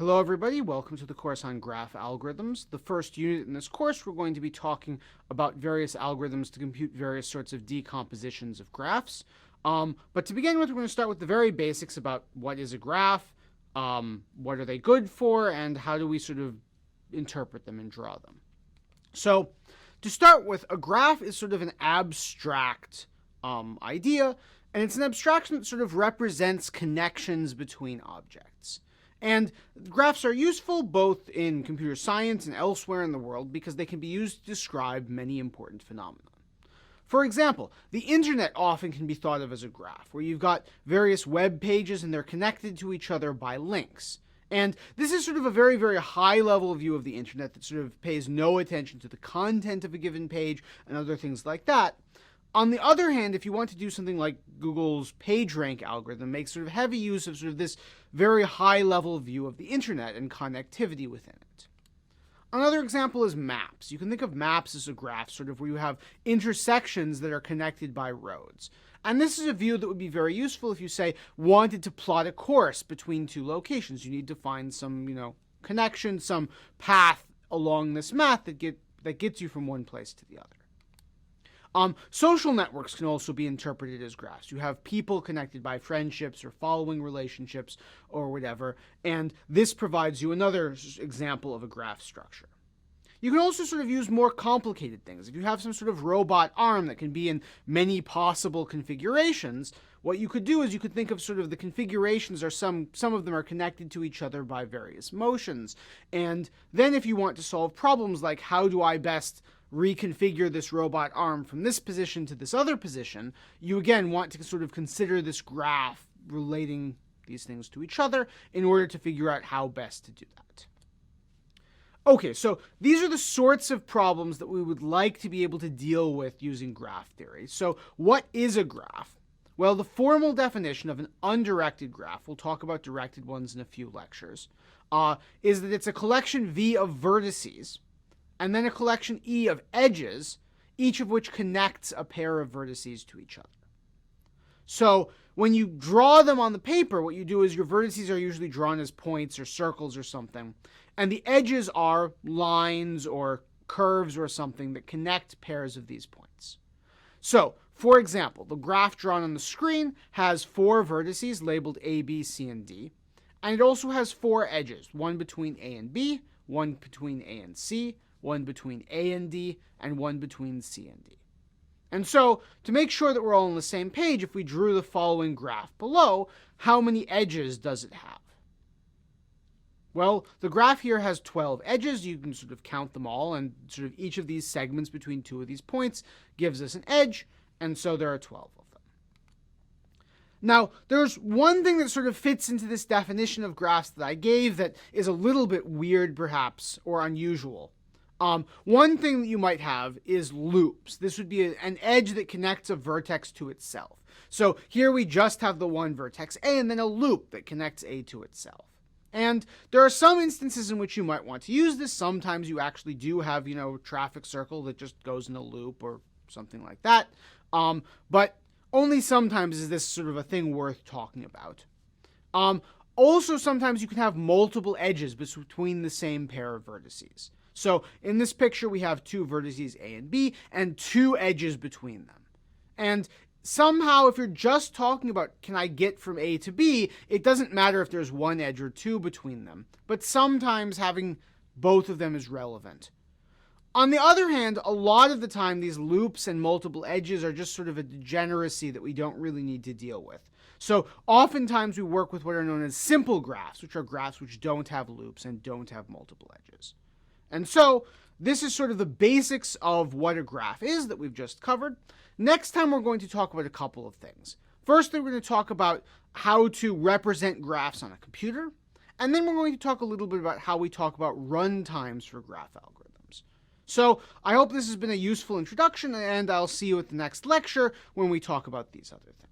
Hello everybody, welcome to the course on graph algorithms. The first unit in this course, we're going to be talking about various algorithms to compute various sorts of decompositions of graphs. But to begin with, we're going to start with the very basics about what is a graph, what are they good for, and how do we sort of interpret them and draw them. So to start with, a graph is sort of an abstract idea, and it's an abstraction that sort of represents connections between objects. And graphs are useful both in computer science and elsewhere in the world because they can be used to describe many important phenomena. For example, the internet often can be thought of as a graph, where you've got various web pages and they're connected to each other by links. And this is sort of a very, very high level view of the internet that sort of pays no attention to the content of a given page and other things like that. On the other hand, if you want to do something like Google's PageRank algorithm, makes sort of heavy use of sort of this very high level view of the internet and connectivity within it. Another example is maps. You can think of maps as a graph, sort of where you have intersections that are connected by roads. And this is a view that would be very useful if you, say, wanted to plot a course between two locations. You need to find some, connection, some path along this map that gets you from one place to the other. Social networks can also be interpreted as graphs. You have people connected by friendships or following relationships or whatever, and this provides you another example of a graph structure. You can also sort of use more complicated things. If you have some sort of robot arm that can be in many possible configurations, what you could do is you could think of sort of the configurations are some of them are connected to each other by various motions. And then if you want to solve problems like how do I best reconfigure this robot arm from this position to this other position, you again want to sort of consider this graph relating these things to each other in order to figure out how best to do that. Okay, so these are the sorts of problems that we would like to be able to deal with using graph theory. So what is a graph? Well, the formal definition of an undirected graph, we'll talk about directed ones in a few lectures, is that it's a collection V of vertices and then a collection E of edges, each of which connects a pair of vertices to each other. So when you draw them on the paper, what you do is your vertices are usually drawn as points or circles or something, and the edges are lines or curves or something that connect pairs of these points. So, for example, the graph drawn on the screen has 4 vertices labeled A, B, C, and D, and it also has 4 edges, one between A and B, one between A and C, one between A and D, and one between C and D. And so, to make sure that we're all on the same page, if we drew the following graph below, how many edges does it have? Well, the graph here has 12 edges. You can sort of count them all, and sort of each of these segments between 2 of these points gives us an edge, and so there are 12 of them. Now, there's one thing that sort of fits into this definition of graphs that I gave that is a little bit weird, perhaps, or unusual. One thing that you might have is loops. This would be an edge that connects a vertex to itself. So here we just have the one vertex A and then a loop that connects A to itself. And there are some instances in which you might want to use this. Sometimes you actually do have, a traffic circle that just goes in a loop or something like that. But only sometimes is this sort of a thing worth talking about. Also, sometimes you can have multiple edges between the same pair of vertices. So in this picture, we have 2 vertices A and B and 2 edges between them. And somehow, if you're just talking about can I get from A to B, it doesn't matter if there's 1 edge or 2 between them. But sometimes having both of them is relevant. On the other hand, a lot of the time, these loops and multiple edges are just sort of a degeneracy that we don't really need to deal with. So oftentimes we work with what are known as simple graphs, which are graphs which don't have loops and don't have multiple edges. And so this is sort of the basics of what a graph is that we've just covered. Next time we're going to talk about a couple of things. First, we're going to talk about how to represent graphs on a computer. And then we're going to talk a little bit about how we talk about runtimes for graph algorithms. So I hope this has been a useful introduction, and I'll see you at the next lecture when we talk about these other things.